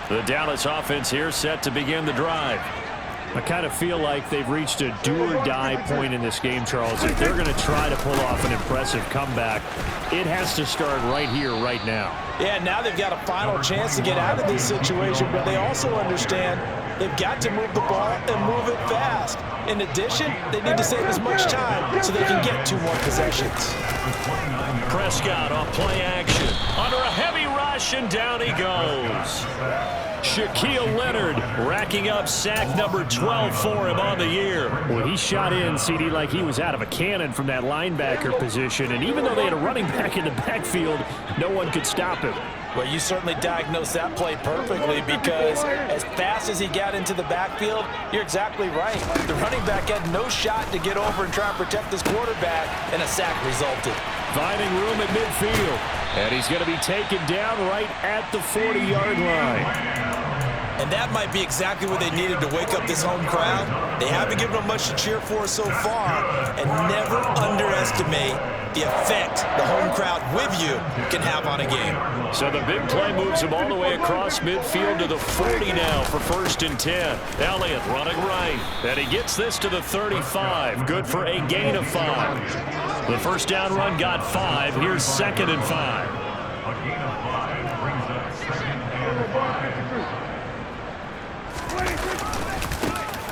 The Dallas offense here set to begin the drive. I kind of feel like they've reached a do-or-die point in this game, Charles. If they're going to try to pull off an impressive comeback, it has to start right here, right now. Yeah, now they've got a final chance to get out of this situation, but they also understand they've got to move the ball and move it fast. In addition, they need to save as much time so they can get 2 more possessions. Prescott off play action. Under a heavy rush, and down he goes. Shaquille Leonard racking up sack number 12 for him on the year. Well, he shot in, CD, like he was out of a cannon from that linebacker position. And even though they had a running back in the backfield, no one could stop him. Well, you certainly diagnosed that play perfectly because as fast as he got into the backfield, you're exactly right. The running back had no shot to get over and try and protect his quarterback, and a sack resulted. Finding room at midfield. And he's going to be taken down right at the 40-yard line. And that might be exactly what they needed to wake up this home crowd. They haven't given them much to cheer for so far, and never underestimate the effect the home crowd with you can have on a game. So the big play moves him all the way across midfield to the 40 now for 1st and 10. Elliott running right, and he gets this to the 35. Good for a gain of 5. The first down run got 5. Here's 2nd and 5.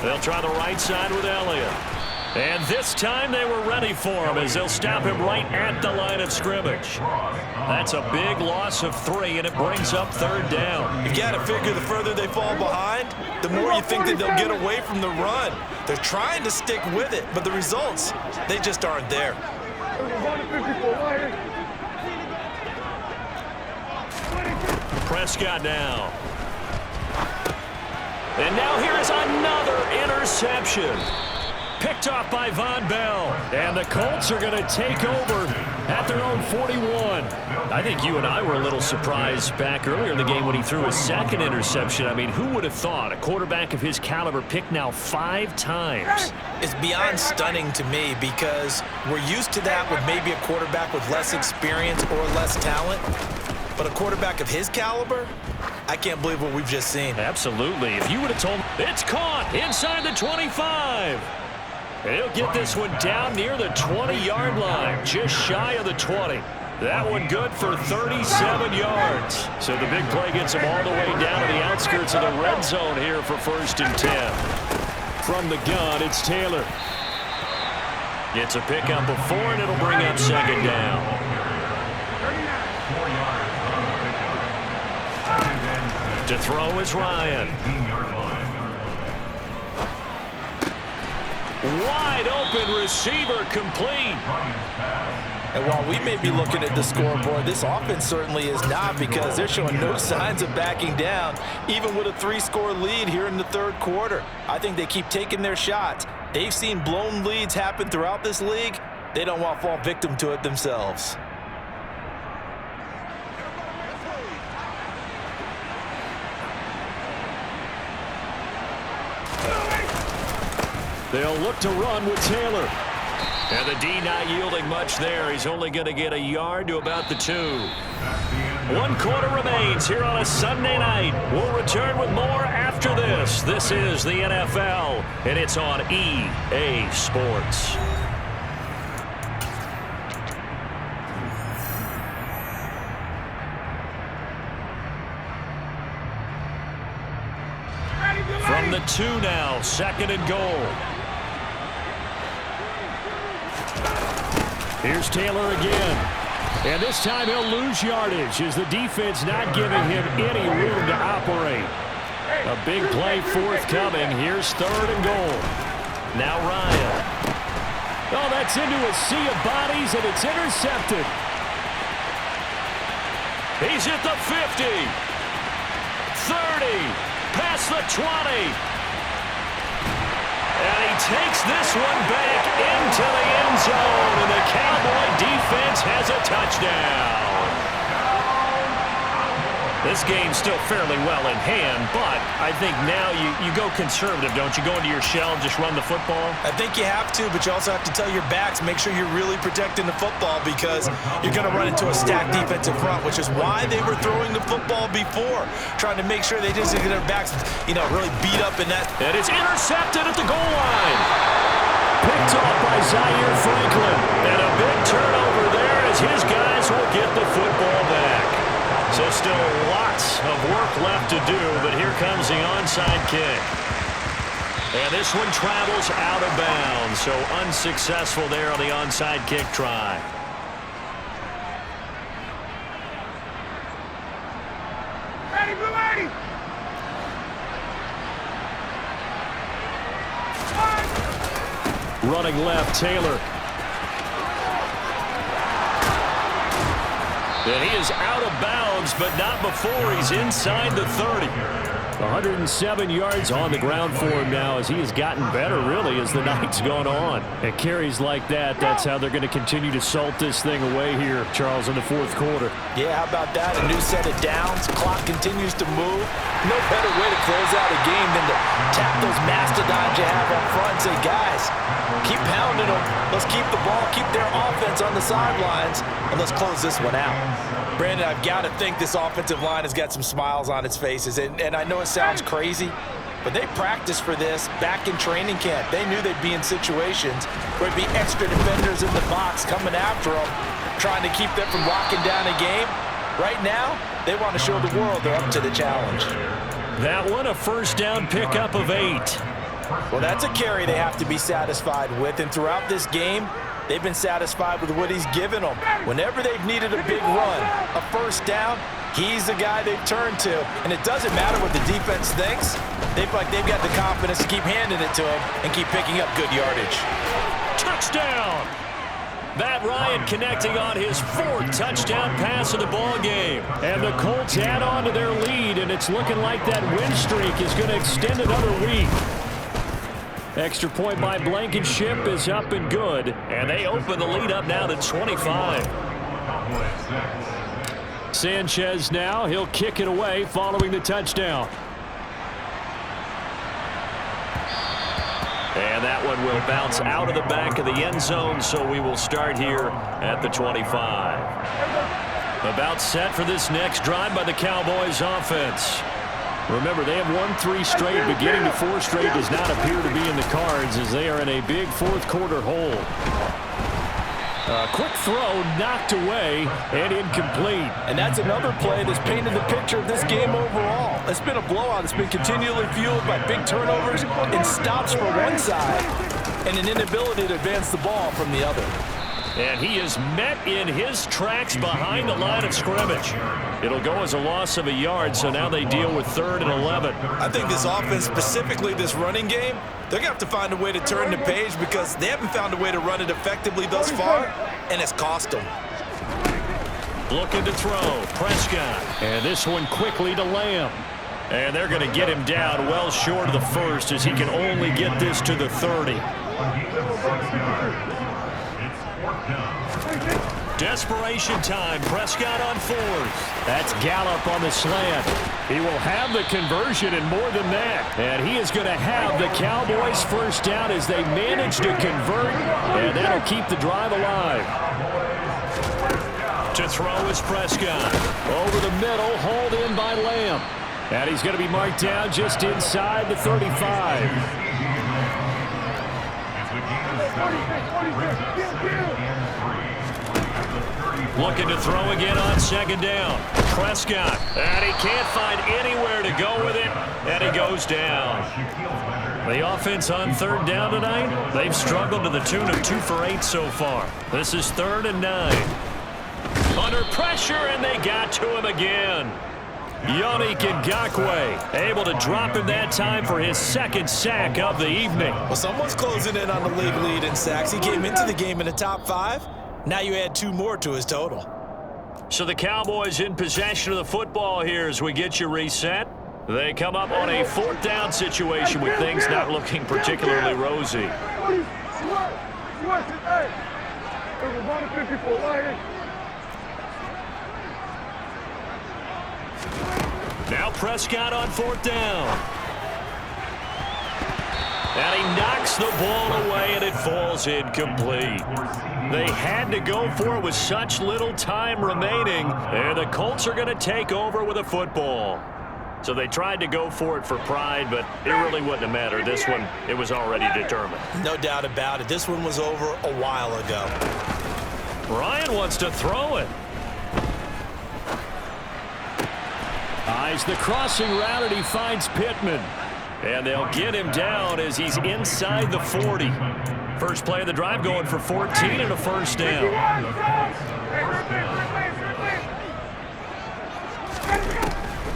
They'll try the right side with Elliott. And this time they were ready for him as they'll stop him right at the line of scrimmage. That's a big loss of 3, and it brings up 3rd down. You got to figure the further they fall behind, the more you think that they'll get away from the run. They're trying to stick with it, but the results, they just aren't there. Prescott now. And now here is another interception. Picked off by Von Bell. And the Colts are going to take over at their own 41. I think you and I were a little surprised back earlier in the game when he threw his 2nd interception. I mean, who would have thought a quarterback of his caliber picked now 5 times? It's beyond stunning to me because we're used to that with maybe a quarterback with less experience or less talent. But a quarterback of his caliber, I can't believe what we've just seen. Absolutely. If you would have told me, it's caught inside the 25. He'll get this one down near the 20-yard line, just shy of the 20. That one good for 37 yards. So the big play gets him all the way down to the outskirts of the red zone here for 1st and 10. From the gun, it's Taylor. Gets a pickup of 4, and it'll bring up 2nd down. To throw is Ryan. Wide open receiver complete. And while we may be looking at the scoreboard, this offense certainly is not because they're showing no signs of backing down, even with a 3-score lead here in the 3rd quarter. I think they keep taking their shots. They've seen blown leads happen throughout this league. They don't want to fall victim to it themselves. They'll look to run with Taylor. And the D not yielding much there. He's only going to get a yard to about the 2. 1 quarter remains here on a Sunday night. We'll return with more after this. This is the NFL, and it's on EA Sports. From the 2 now, 2nd and goal. Here's Taylor again. And this time he'll lose yardage as the defense not giving him any room to operate. A big play forthcoming. Here's 3rd and goal. Now Ryan. Oh, that's into a sea of bodies, and it's intercepted. He's at the 50. 30. Past the 20. And he takes this one back into the end zone, and the Cowboy defense has a touchdown. The this game's still fairly well in hand, but I think now you go conservative, don't you? Go into your shell and just run the football? I think you have to, but you also have to tell your backs, make sure you're really protecting the football because you're going to run into a stacked defensive front, which is why they were throwing the football before, trying to make sure they just get their backs, really beat up in that. And it's intercepted at the goal line. Picked off by Zaire Franklin. And a big turnover there as his guys will get the football back. So still lots of work left to do, but here comes the onside kick. And this one travels out of bounds, so unsuccessful there on the onside kick try. Ready, Blue 80! Running left, Taylor. And he is out of bounds, but not before he's inside the 30. 107 yards on the ground for him now as he has gotten better, really, as the night's gone on. And carries like that, that's how they're going to continue to salt this thing away here, Charles, in the fourth quarter. Yeah, how about that? A new set of downs. Clock continues to move. No better way to close out a game than to tap those mastodons you have up front and say, guys, keep pounding them. Let's keep the ball, keep their offense on the sidelines, and let's close this one out. Brandon, I've got to think this offensive line has got some smiles on its faces. And I know it sounds crazy, but they practiced for this back in training camp. They knew they'd be in situations where it'd be extra defenders in the box coming after them, trying to keep them from locking down a game. Right now, they want to show the world they're up to the challenge. That one, a first down pickup of 8. Well, that's a carry they have to be satisfied with, and throughout this game, they've been satisfied with what he's given them. Whenever they've needed a big run, a first down, he's the guy they've turned to. And it doesn't matter what the defense thinks. They feel like they've got the confidence to keep handing it to him and keep picking up good yardage. Touchdown! Matt Ryan connecting on his 4th touchdown pass of the ball game. And the Colts add on to their lead, and it's looking like that win streak is going to extend another week. Extra point by Blankenship is up and good. And they open the lead up now to 25. Sanchez now, he'll kick it away following the touchdown. And that one will bounce out of the back of the end zone, so we will start here at the 25. About set for this next drive by the Cowboys offense. Remember, they have won 3 straight, but getting to 4 straight does not appear to be in the cards as they are in a big fourth quarter hole. A quick throw knocked away and incomplete. And that's another play that's painted the picture of this game overall. It's been a blowout. It's been continually fueled by big turnovers and stops for one side and an inability to advance the ball from the other. And he is met in his tracks behind the line of scrimmage. It'll go as a loss of a yard, so now they deal with 3rd and 11. I think this offense, specifically this running game, they're going to have to find a way to turn the page because they haven't found a way to run it effectively thus far, and it's cost them. Looking to throw, Prescott. And this one quickly to Lamb. And they're going to get him down well short of the 1st as he can only get this to the 30. Desperation time. Prescott on 4th. That's Gallup on the slant. He will have the conversion and more than that. And he is going to have the Cowboys first down as they manage to convert. And that'll keep the drive alive. To throw is Prescott. Over the middle, hauled in by Lamb. And he's going to be marked down just inside the 35. Looking to throw again on 2nd down. Prescott. And he can't find anywhere to go with it. And he goes down. The offense on 3rd down tonight, they've struggled to the tune of 2 for 8 so far. This is 3rd and 9. Under pressure, and they got to him again. Yannick Ngakoue able to drop him that time for his 2nd sack of the evening. Well, someone's closing in on the league lead in sacks. He came into the game in the top 5. Now you add 2 more to his total. So the Cowboys in possession of the football here as we get you reset. They come up on a 4th down situation with things not looking particularly rosy. Prescott on 4th down. And he knocks the ball away, and it falls incomplete. They had to go for it with such little time remaining, and the Colts are going to take over with a football. So they tried to go for it for pride, but it really wouldn't have mattered. This one, it was already determined. No doubt about it. This one was over a while ago. Ryan wants to throw it. Eyes the crossing route, and he finds Pittman. And they'll get him down as he's inside the 40. First play of the drive going for 14 and a first down.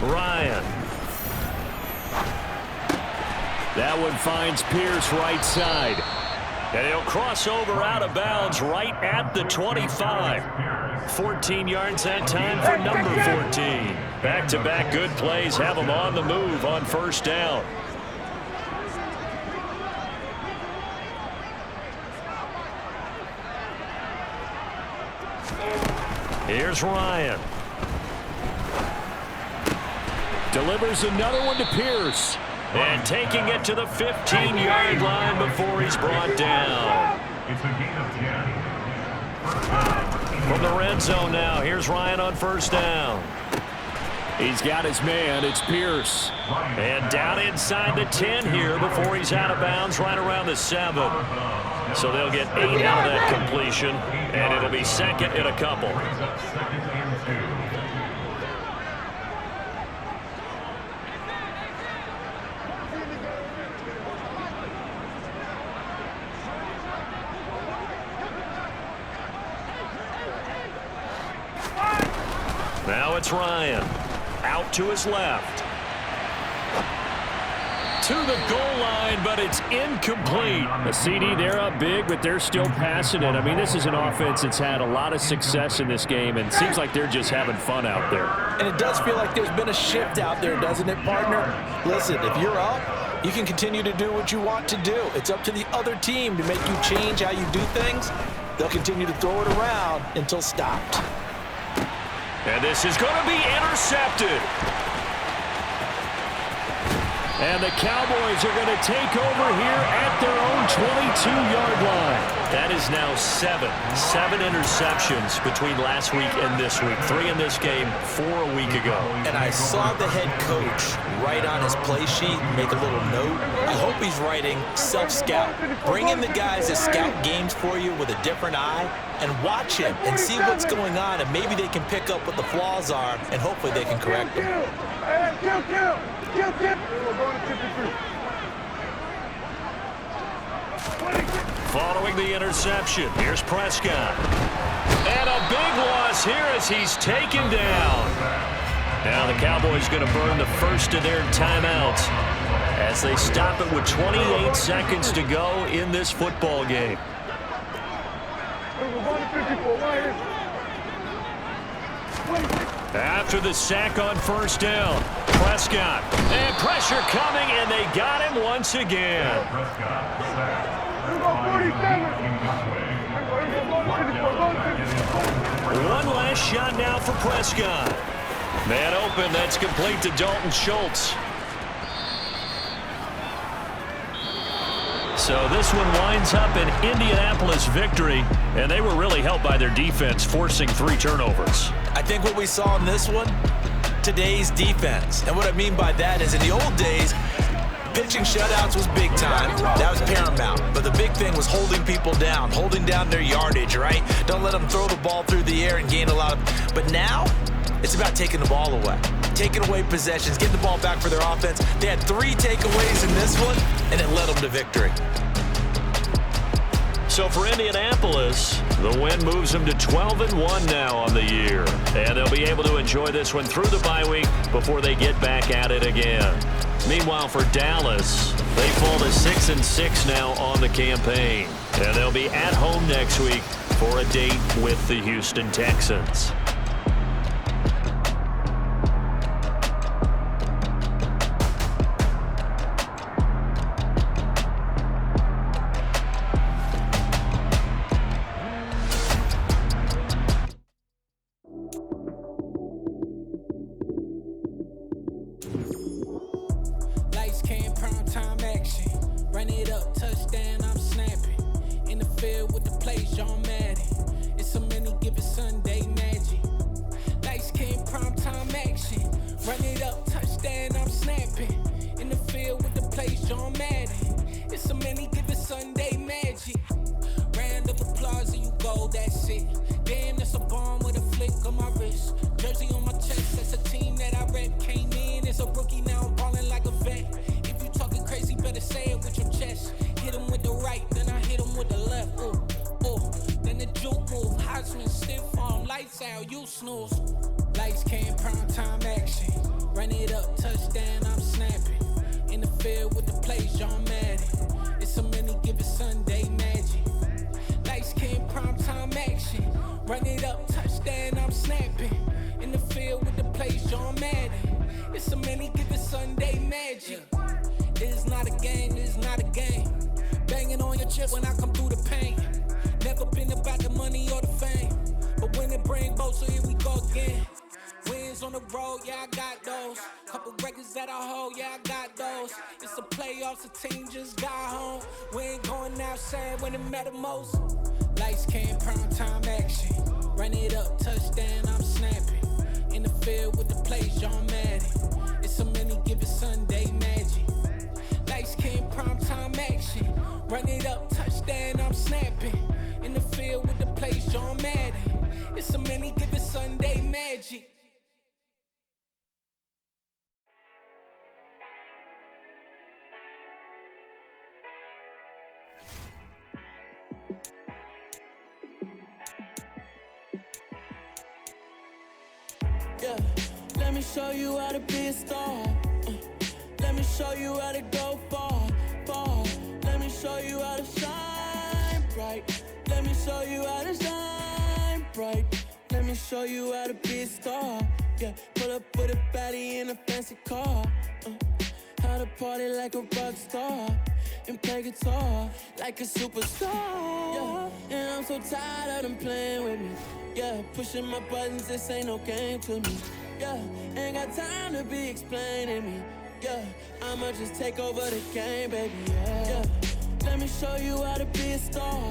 Ryan. That one finds Pierce right side. And he'll cross over out of bounds right at the 25. 14 yards that time for number 14. Back-to-back good plays have him on the move on first down. Here's Ryan. Delivers another one to Pierce. And taking it to the 15-yard line before he's brought down. From the red zone now, here's Ryan on first down. He's got his man. It's Pierce. And down inside the 10 here before he's out of bounds right around the 7. So they'll get 8 out of that completion, and it'll be second and a couple. Now it's Ryan. Out to his left. To the goal line, but it's incomplete. A CD, they're up big, but they're still passing it. I mean, this is an offense that's had a lot of success in this game, and it seems like they're just having fun out there. And it does feel like there's been a shift out there, doesn't it, partner? Listen, if you're up, you can continue to do what you want to do. It's up to the other team to make you change how you do things. They'll continue to throw it around until stopped. And this is going to be intercepted. And the Cowboys are going to take over here at their own 22-yard line. That is now 7 interceptions between last week and this week. 3 in this game, 4 a week ago. And I saw the head coach write on his play sheet, make a little note. I hope he's writing self-scout. Bring in the guys that scout games for you with a different eye and watch him and see what's going on, and maybe they can pick up what the flaws are, and hopefully they can correct them. Following the interception, here's Prescott. And a big loss here as he's taken down. Now the Cowboys going to burn the first of their timeouts as they stop it with 28 seconds to go in this football game. After the sack on first down, Prescott. And pressure coming, and they got him once again. One last shot now for Prescott. Man open, that's complete to Dalton Schultz. So this one winds up an Indianapolis victory, and they were really helped by their defense, forcing 3 turnovers. I think what we saw in this one, today's defense. And what I mean by that is in the old days, pitching shutouts was big time. That was paramount. But the big thing was holding people down, holding down their yardage, right? Don't let them throw the ball through the air and gain a lot of... But now, it's about taking the ball away. Taking away possessions, getting the ball back for their offense. They had 3 takeaways in this one, and it led them to victory. So for Indianapolis, the win moves them to 12-1 now on the year. And they'll be able to enjoy this one through the bye week before they get back at it again. Meanwhile, for Dallas, they fall to 6-6 now on the campaign. And they'll be at home next week for a date with the Houston Texans. field with the plays, John Madden. It's a many given Sunday magic. Lights came prime time action. Run it up, touchdown, I'm snapping. In the field with the plays, John Madden. It's a many given Sunday magic. Round of applause and you go, that's it. Damn, that's a bomb with a flick on my wrist. Jersey on my chest, that's a team that I rep. Came in as a rookie, now I'm ballin' like a vet. If you talking crazy, better say it with your chest. Hit him with the right, then I hit him with the left. Ooh, ooh, then the juke move. Heisman, stiff arm, lights out, you snooze. Lights came, prime time action. Run it up, touchdown, I'm snapping. In the field with the plays, John Madden. It's a many given Sunday magic. Lights came, prime time action. Run it up, touchdown, I'm snapping. In the field with the plays, John Madden. It's a many given Sunday magic. This is not a game, this is not a game. Banging on your chest when I come through the pain. Never been about the money or the fame. But when it bring both, so here we go again. Wins on the road, yeah, I got those. Couple records that I hold, yeah, I got those. It's the playoffs, the team just got home. We ain't going outside when it matter most. Lights came, prime time action. Run it up, touchdown, I'm snapping. In the field with the plays, John Madden. It's a many given Sunday magic. Lights came, prime time action. Run it up, touchdown, I'm snapping. In the field with the plays, John Madden. It's a many given Sunday magic. Yeah, let me show you how to be a star. Let me show you how to go far, far. Let me show you how to shine bright. Let me show you how to shine bright. Let me show you how to be a star. Yeah, pull up with a baddie in a fancy car. How to party like a rock star and play guitar like a superstar. Yeah, and I'm so tired of them playing with me. Yeah, pushing my buttons, this ain't no game to me. Yeah, ain't got time to be explaining me. Yeah, I'ma just take over the game, baby. Yeah, let me show you how to be a star.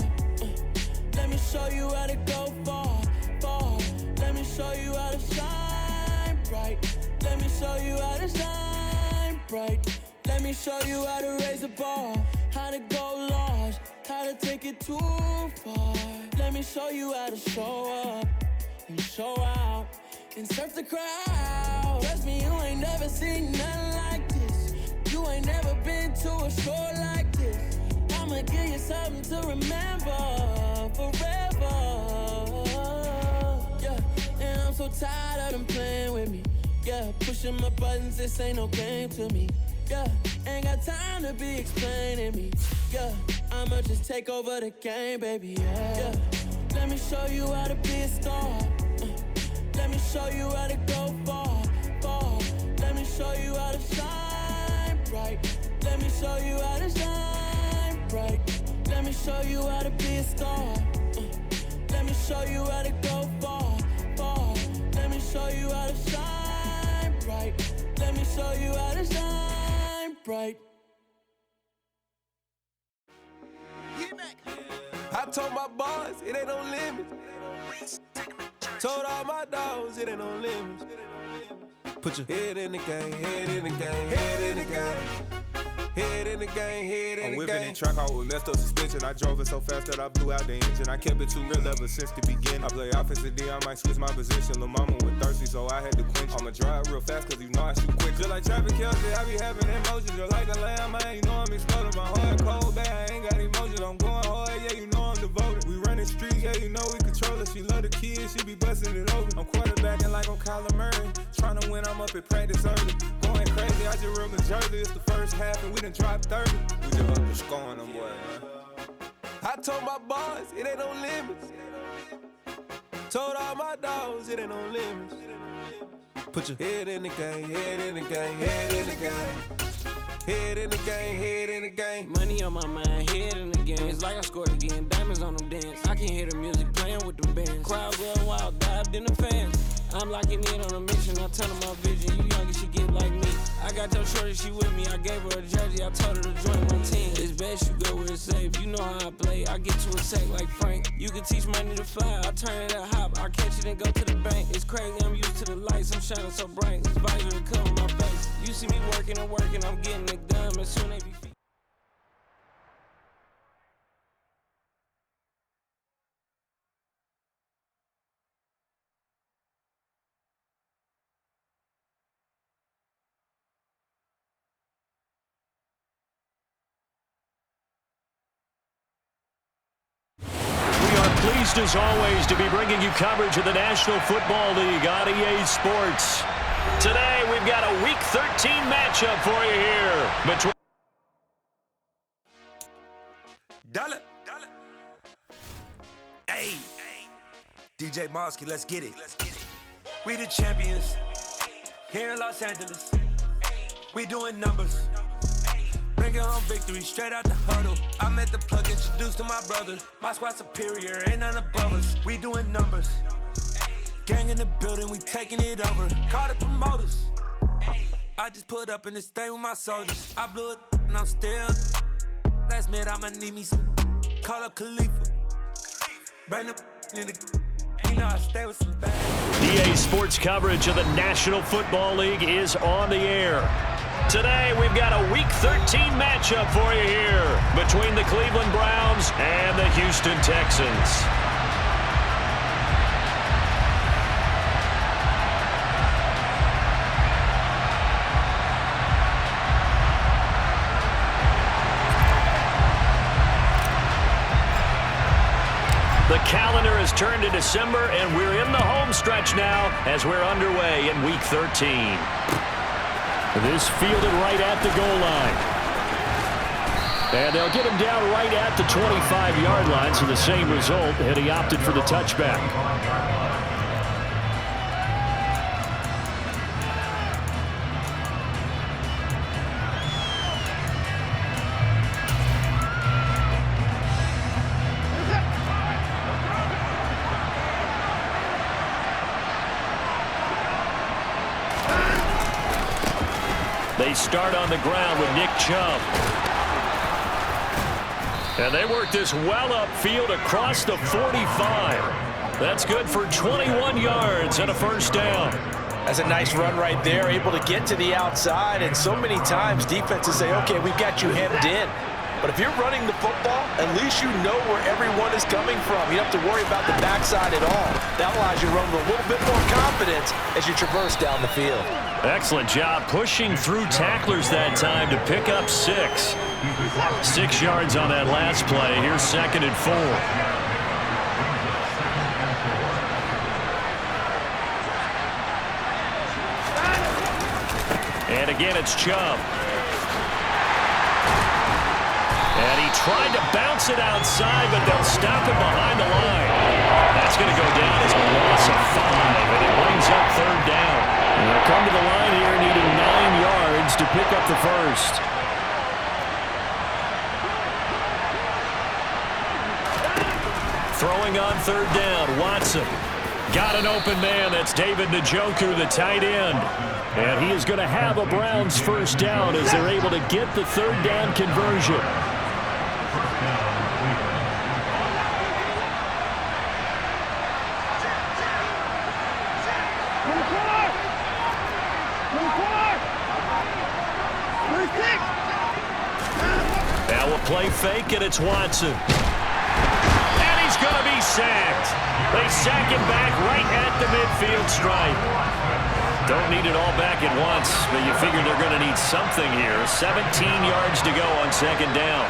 Let me show you how to go far, far. Let me show you how to shine bright. Let me show you how to shine bright. Let me show you how to raise the bar, how to go large, how to take it too far. Let me show you how to show up and show out and surf the crowd. Trust me, you ain't never seen nothing like this. You ain't never been to a show like this. I'ma give you something to remember forever. Yeah, and I'm so tired of them playing with me. Yeah, pushing my buttons, this ain't no game to me. Yeah, ain't got time to be explaining me. Yeah, I'ma just take over the game, baby. Yeah, let me show you how to be a star. Let me show you how to go far, far. Let me show you how to shine bright. Let me show you how to shine bright. Let me show you how to be a star. Let me show you how to go far, far. Let me show you how to shine bright. Let me show you how to shine bright. I told my boys, it ain't no limits. Told all my dogs, it ain't no limits. Put your head in the game, head in the game, head in the game. Head in the game, head in the game. I'm whipping in track out with messed up suspension. I drove it so fast that I blew out the engine. I kept it too real ever since the beginning. I play offensive D, I might switch my position. Lil' mama was thirsty, so I had to quench. I'ma drive real fast, cause you know I shoot quick. Just like traffic Kelsey, I be having emotions. Just like a lamb, man, you know I'm exploding. My heart cold, bad, I ain't got emotions. I'm going hard, yeah, you know I'm devoted. We running streets, yeah, you know we control it. She love the kids, she be busting it open. I'm quarterbacking like I'm Kyler Murray. Trying to win, I'm up at practice early. Going crazy, I just real Jersey. It's the first half and we done dropped 30. We just up to scoring them, boy, man. I told my boys, it ain't no limits. Told all my dogs, it ain't no limits. Put your head in the game, head in the game, head in the game. Head in the game, head in the game. Money on my mind, head in the game. It's like I scored again, diamonds on them dance. I can hear the music playing with them bands. Crowd going wild, dived in the fans. I'm locking in on a mission, I tell her my vision. You young and she get like me. I got your shorty, she with me. I gave her a jersey, I told her to join my team. It's best you go where it's safe. You know how I play. I get to a sack like Frank. You can teach money to fly. I turn it at hop. I catch it and go to the bank. It's crazy, I'm used to the lights. I'm shining so bright. This visor to cover my face. You see me working and working. I'm getting it done. As soon as they be pleased as always to be bringing you coverage of the National Football League on EA Sports. Today we've got a Week 13 matchup for you here between Dollar. Hey, DJ Mosky, let's get it. We the champions here in Los Angeles. We doing numbers. Bringing home victory straight out the huddle. I met the plug, introduced to my brother. My squad superior, ain't none above us. We doing numbers. Gang in the building, we taking it over. Call the promoters. I just put up in this thing with my soldiers. I blew it and I'm still. Last minute, I'ma need me some. Call up Khalifa. Bring the in the. You know I stay with some bad. EA Sports coverage of the National Football League is on the air. Today, we've got a Week 13 matchup for you here between the Cleveland Browns and the Houston Texans. The calendar has turned to December, and we're in the home stretch now as we're underway in Week 13. This fielded right at the goal line. And they'll get him down right at the 25-yard line, so the same result, and he opted for the touchback. They start on the ground with Nick Chubb. And they work this well upfield across the 45. That's good for 21 yards and a first down. That's a nice run right there, able to get to the outside. And so many times defenses say, okay, we've got you hemmed in. But if you're running the football, at least you know where everyone is coming from. You don't have to worry about the backside at all. That allows you to run with a little bit more confidence as you traverse down the field. Excellent job pushing through tacklers that time to pick up 6. 6 yards on that last play. Here's 2nd and 4. And again, it's Chubb. And he tried to bounce it outside, but they'll stop him behind the line. That's going to go down as a loss of 5, and it brings up 3rd down. And they'll come to the line here needing 9 yards to pick up the first. Throwing on 3rd down, Watson. Got an open man. That's David Njoku, the tight end. And he is going to have a Browns first down as they're able to get the 3rd down conversion. Now we'll play fake, and it's Watson. And he's going to be sacked. They sack him back right at the midfield stripe. Don't need it all back at once, but you figure they're going to need something here. 17 yards to go on 2nd down.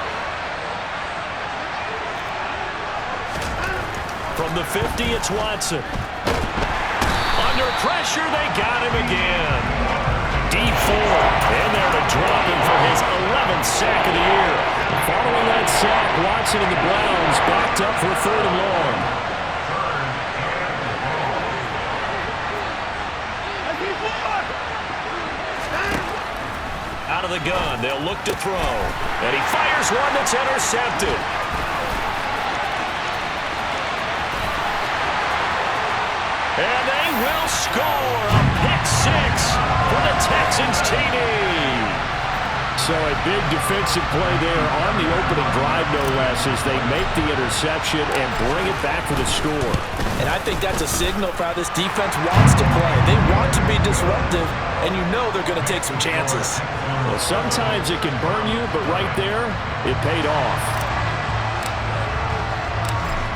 From the 50, it's Watson. Under pressure, they got him again. Deep 4, and there to drop him for his 11th sack of the year. Following that sack, Watson and the Browns backed up for 3rd and long. Out of the gun, they'll look to throw. And he fires one that's intercepted. And they will score a pick six for the Texans TD. So a big defensive play there on the opening drive, no less, as they make the interception and bring it back for the score. And I think that's a signal for how this defense wants to play. They want to be disruptive, and you know they're going to take some chances. Well, sometimes it can burn you, but right there, it paid off.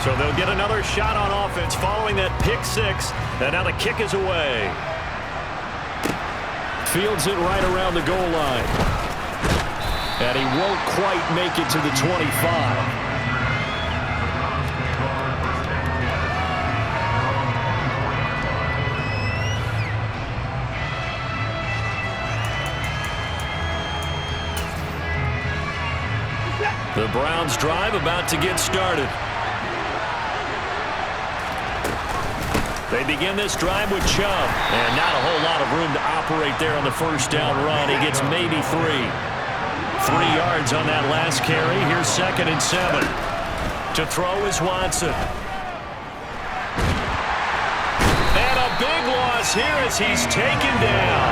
So they'll get another shot on offense following that pick six, and now the kick is away. Fields it right around the goal line. And he won't quite make it to the 25. The Browns drive about to get started. They begin this drive with Chubb, and not a whole lot of room to operate there on the first down run. He gets maybe 3. 3 yards on that last carry. Here's 2nd and 7. To throw is Watson. And a big loss here as he's taken down.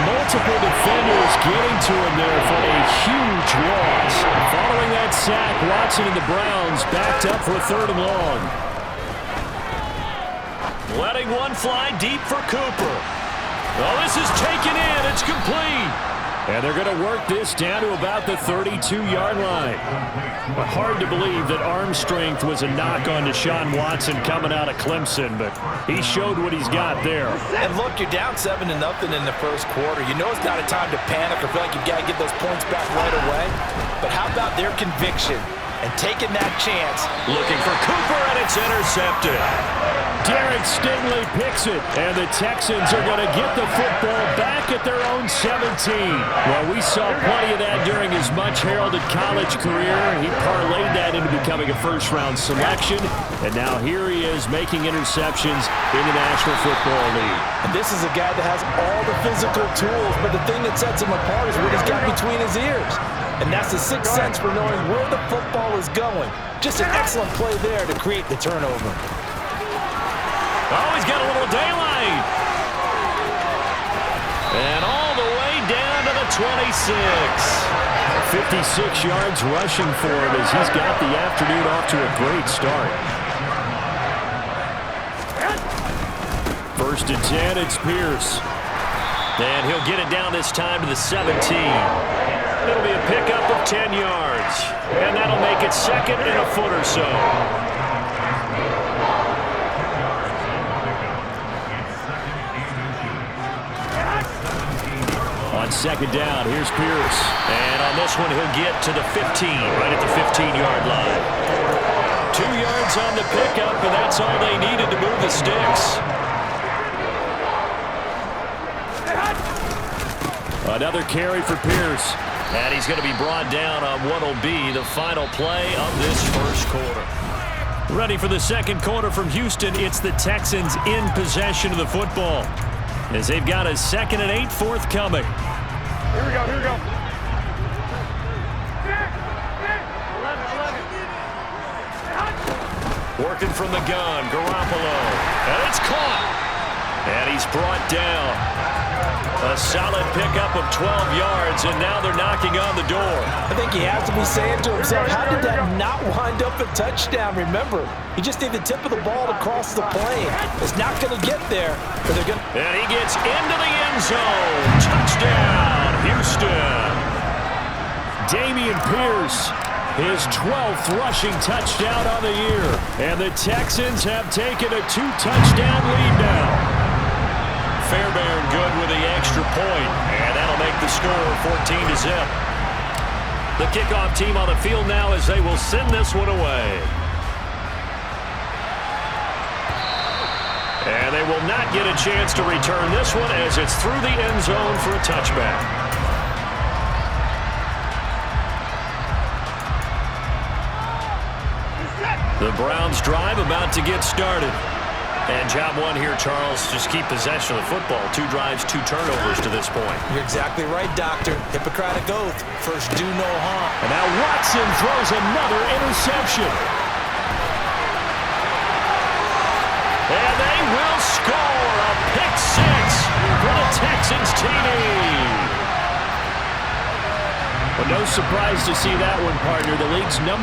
Multiple defenders getting to him there for a huge loss. Following that sack, Watson and the Browns backed up for a 3rd and long. Letting one fly deep for Cooper. Oh, this is taken in. It's complete. And they're going to work this down to about the 32-yard line. But hard to believe that arm strength was a knock on Deshaun Watson coming out of Clemson, but he showed what he's got there. And look, you're down 7-0 in the first quarter. You know it's not a time to panic or feel like you've got to get those points back right away. But how about their conviction and taking that chance? Looking for Cooper, and it's intercepted. Derek Stingley picks it, and the Texans are going to get the football back at their own 17. Well, we saw plenty of that during his much-heralded college career. He parlayed that into becoming a first-round selection, and now here he is making interceptions in the National Football League. And this is a guy that has all the physical tools, but the thing that sets him apart is what he's got between his ears. And that's the sixth sense for knowing where the football is going. Just an excellent play there to create the turnover. Oh, he's got a little daylight. And all the way down to the 26. 56 yards rushing for him as he's got the afternoon off to a great start. 1st and 10, it's Pierce. And he'll get it down this time to the 17. It'll be a pickup of 10 yards. And that'll make it 2nd and a foot or so. On 2nd down, here's Pierce. And on this one, he'll get to the 15, right at the 15-yard line. 2 yards on the pickup, and that's all they needed to move the sticks. Another carry for Pierce. And he's going to be brought down on what will be the final play of this first quarter. Ready for the second quarter from Houston. It's the Texans in possession of the football, as they've got a 2nd and 8 forthcoming. Here we go, here we go. 11. Working from the gun, Garoppolo. And it's caught. And he's brought down. A solid pickup of 12 yards, and now they're knocking on the door. I think he has to be saying to himself, how did that not wind up a touchdown? Remember, you just need the tip of the ball to cross the plane. It's not going to get there, but they're going to... And he gets into the end zone. Touchdown, Houston. Damian Pierce, his 12th rushing touchdown on the year. And the Texans have taken a 2-touchdown lead now. Fairbairn good with the extra point, and that'll make the score 14-0. The kickoff team on the field now as they will send this one away. And they will not get a chance to return this one as it's through the end zone for a touchback. The Browns drive about to get started. And job one here, Charles, just keep possession of the football. 2 drives, 2 turnovers to this point. You're exactly right, Doctor. Hippocratic oath. First, do no harm. And now Watson throws another interception. And they will score Texans TD. Well, no surprise to see that one, partner. The league's #1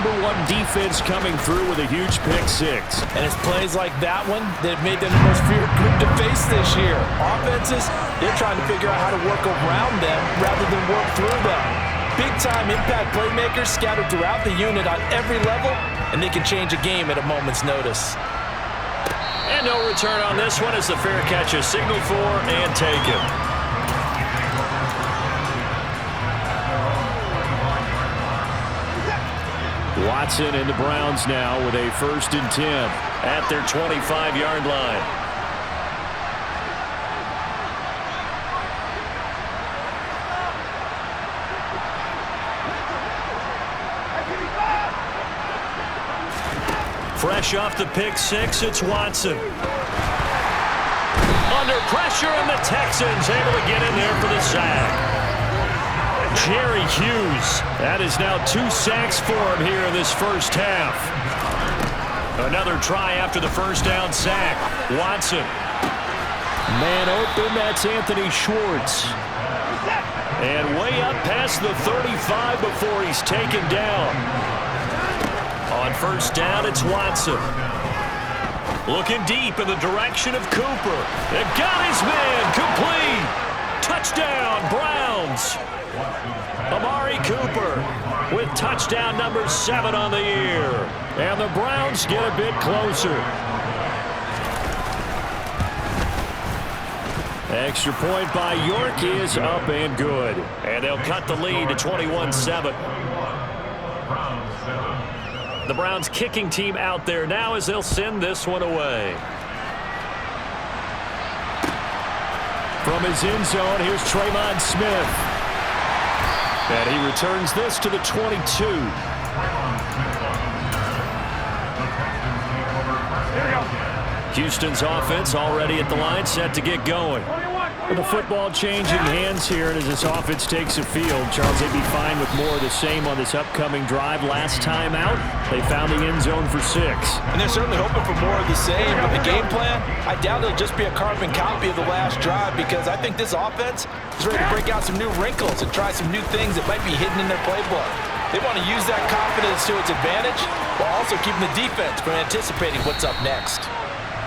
defense coming through with a huge pick-6. And it's plays like that one that have made them the most feared group to face this year. Offenses, they're trying to figure out how to work around them rather than work through them. Big-time impact playmakers scattered throughout the unit on every level, and they can change a game at a moment's notice. And no return on this one as the fair catch is signaled for and taken. Watson and the Browns now with a 1st and 10 at their 25-yard line. Fresh off the pick-6, it's Watson. Under pressure, and the Texans able to get in there for the sack. Jerry Hughes. That is now 2 sacks for him here in this first half. Another try after the first down sack. Watson. Man open, that's Anthony Schwartz. And way up past the 35 before he's taken down. On first down, it's Watson. Looking deep in the direction of Cooper. It got his man complete. Touchdown, Browns. Amari Cooper with touchdown number 7 on the year. And the Browns get a bit closer. Extra point by York is up and good. And they'll cut the lead to 21-7. The Browns kicking team out there now as they'll send this one away. From his end zone, here's Tremon Smith. And he returns this to the 22. Houston's offense already at the line, set to get going. With the football changing hands here, and as this offense takes the field, Charles, they'd be fine with more of the same on this upcoming drive. Last time out, they found the end zone for 6. And they're certainly hoping for more of the same. But the game plan, I doubt it'll just be a carbon copy of the last drive, because I think this offense is ready to break out some new wrinkles and try some new things that might be hidden in their playbook. They want to use that confidence to its advantage while also keeping the defense from anticipating what's up next.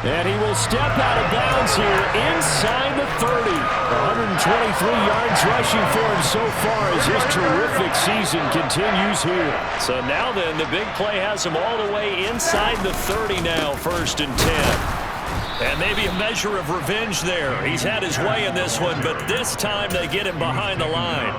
And he will step out of bounds here inside the 30. 123 yards rushing for him so far as his terrific season continues here. So now then, the big play has him all the way inside the 30 now, 1st and 10. And maybe a measure of revenge there. He's had his way in this one, but this time they get him behind the line.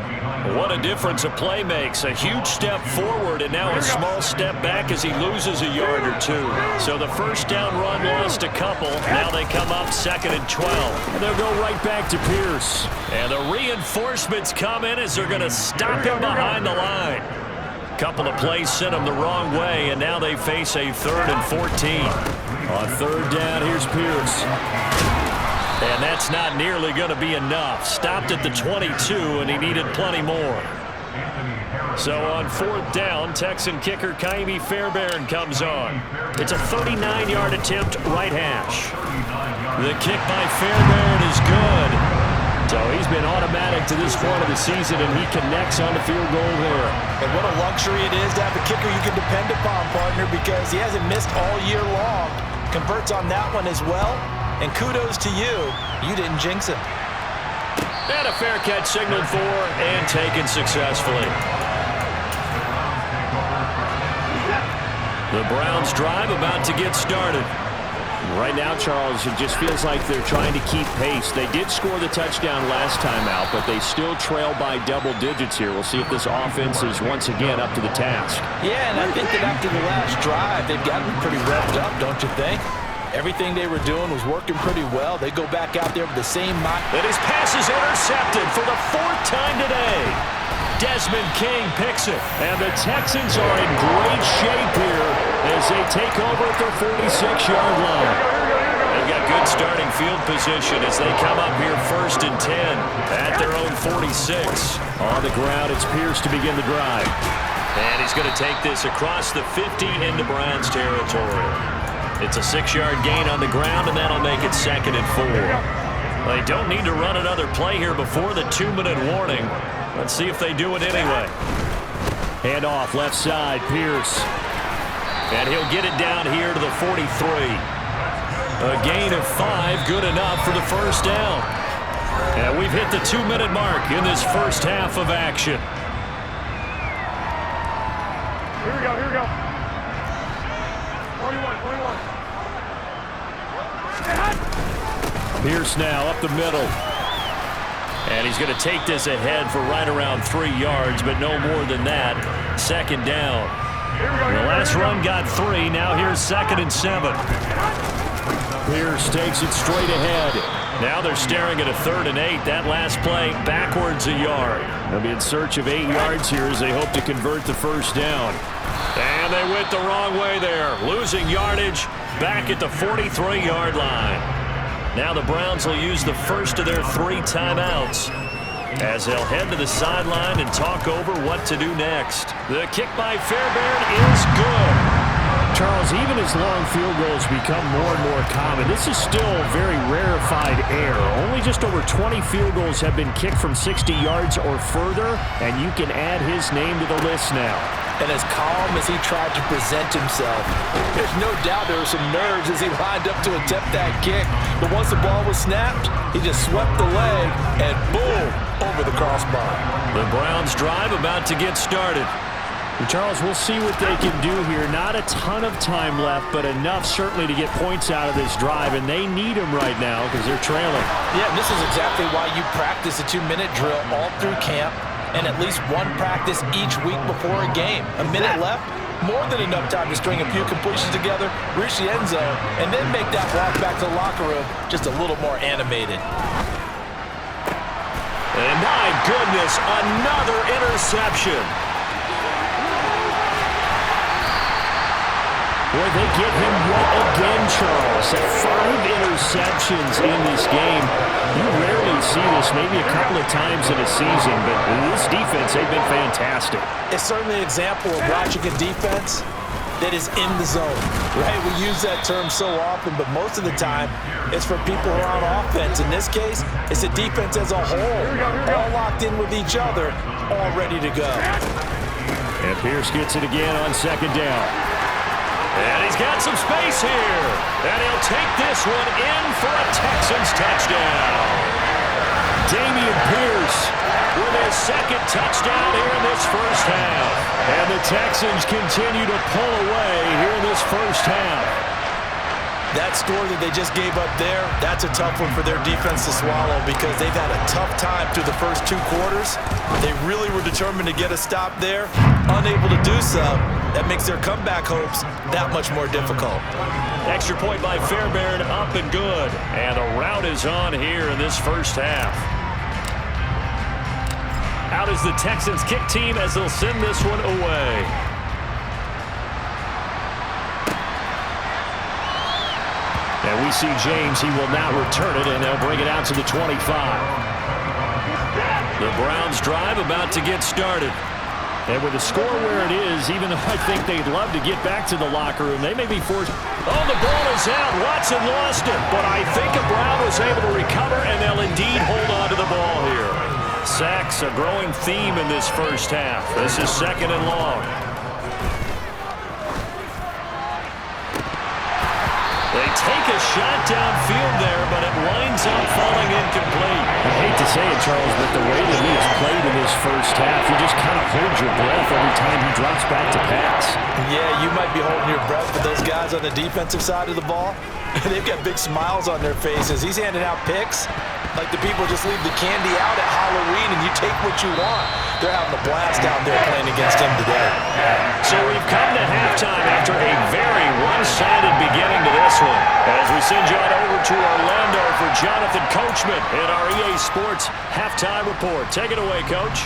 What a difference a play makes. A huge step forward and now a small step back as he loses a yard or 2. So the first down run lost a couple. Now they come up 2nd and 12. And they'll go right back to Pierce. And the reinforcements come in as they're going to stop him behind the line. Couple of plays sent him the wrong way, and now they face a 3rd and 14. On 3rd down, here's Pierce. And that's not nearly going to be enough. Stopped at the 22, and he needed plenty more. So on 4th down, Texan kicker Kaimi Fairbairn comes on. It's a 39-yard attempt, right hash. The kick by Fairbairn is good. So he's been automatic to this point of the season, and he connects on the field goal there. And what a luxury it is to have a kicker you can depend upon, partner, because he hasn't missed all year long. Converts on that one as well. And kudos to you. You didn't jinx him. And a fair catch signaled for and taken successfully. The Browns drive about to get started. Right now, Charles, it just feels like they're trying to keep pace. They did score the touchdown last time out, but they still trail by double digits here. We'll see if this offense is once again up to the task. Yeah, and I think that after the last drive, they've gotten pretty revved up, don't you think? Everything they were doing was working pretty well. They go back out there with the same mind. And his pass is intercepted for the 4th time today. Desmond King picks it. And the Texans are in great shape here as they take over at their 46-yard line. They've got good starting field position as they come up here 1st and 10 at their own 46. On the ground, it's Pierce to begin the drive. And he's going to take this across the 50 into Browns territory. It's a 6-yard gain on the ground, and that'll make it 2nd and 4. They don't need to run another play here before the 2-minute warning. Let's see if they do it anyway. Hand off left side, Pierce. And he'll get it down here to the 43. A gain of 5, good enough for the first down. And we've hit the 2-minute mark in this first half of action. Here we go, here we go. 21. Pierce now up the middle. And he's going to take this ahead for right around 3 yards, but no more than that. Second down. The last run got 3. Now here's 2nd and 7. Pierce takes it straight ahead. Now they're staring at a 3rd and 8. That last play backwards a yard. They'll be in search of 8 yards here as they hope to convert the first down. And they went the wrong way there. Losing yardage back at the 43-yard line. Now the Browns will use the first of their 3 timeouts as they'll head to the sideline and talk over what to do next. The kick by Fairbairn is good. Charles, even as long field goals become more and more common, this is still very rarefied air. Only just over 20 field goals have been kicked from 60 yards or further, and you can add his name to the list now. And as calm as he tried to present himself, there's no doubt there were some nerves as he lined up to attempt that kick. But once the ball was snapped, he just swept the leg and boom, over the crossbar. The Browns drive about to get started. Charles, we'll see what they can do here. Not a ton of time left, but enough certainly to get points out of this drive, and they need them right now because they're trailing. Yeah, and this is exactly why you practice a 2-minute drill all through camp and at least one practice each week before a game. A minute left, more than enough time to string a few completions together, reach the end zone, and then make that walk back to the locker room just a little more animated. And my goodness, another interception. Boy, they get him yet again, Charles. 5 interceptions in this game. You rarely see this, maybe a couple of times in a season, but this defense, they've been fantastic. It's certainly an example of watching a defense that is in the zone, right? We use that term so often, but most of the time, it's for people who are on offense. In this case, it's a defense as a whole, all locked in with each other, all ready to go. And Pierce gets it again on 2nd down. And he's got some space here. And he'll take this one in for a Texans touchdown. Dameon Pierce with his 2nd touchdown here in this first half. And the Texans continue to pull away here in this first half. That score that they just gave up there, that's a tough one for their defense to swallow because they've had a tough time through the first 2 quarters. They really were determined to get a stop there. Unable to do so, that makes their comeback hopes that much more difficult. Extra point by Fairbairn, up and good. And the route is on here in this first half. Out is the Texans kick team as they'll send this one away. And we see James, he will now return it, and they'll bring it out to the 25. The Browns drive about to get started. And with the score where it is, even though I think they'd love to get back to the locker room, they may be forced. Oh, the ball is out. Watson lost it. But I think Brown was able to recover, and they'll indeed hold on to the ball here. Sacks, a growing theme in this first half. This is 2nd and long. They take a shot downfield there, but it winds up falling incomplete. I hate to say it, Charles, but the way that he has played in this first half, you just kind of hold your breath every time he drops back to pass. Yeah, you might be holding your breath, but those guys on the defensive side of the ball, they've got big smiles on their faces. He's handing out picks like the people just leave the candy out at Halloween and you take what you want. They're having a blast out there playing against him today. So we've come to halftime after a very one-sided beginning to this one. As we send you on over to Orlando for Jonathan Coachman in our EA Sports Halftime Report. Take it away, Coach.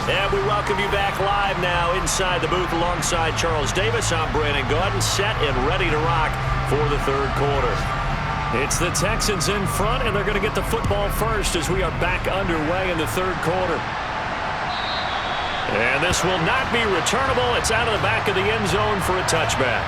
And we welcome you back live now inside the booth alongside Charles Davis. I'm Brandon Gordon, set and ready to rock for the 3rd quarter. It's the Texans in front, and they're going to get the football first as we are back underway in the 3rd quarter. And this will not be returnable. It's out of the back of the end zone for a touchback.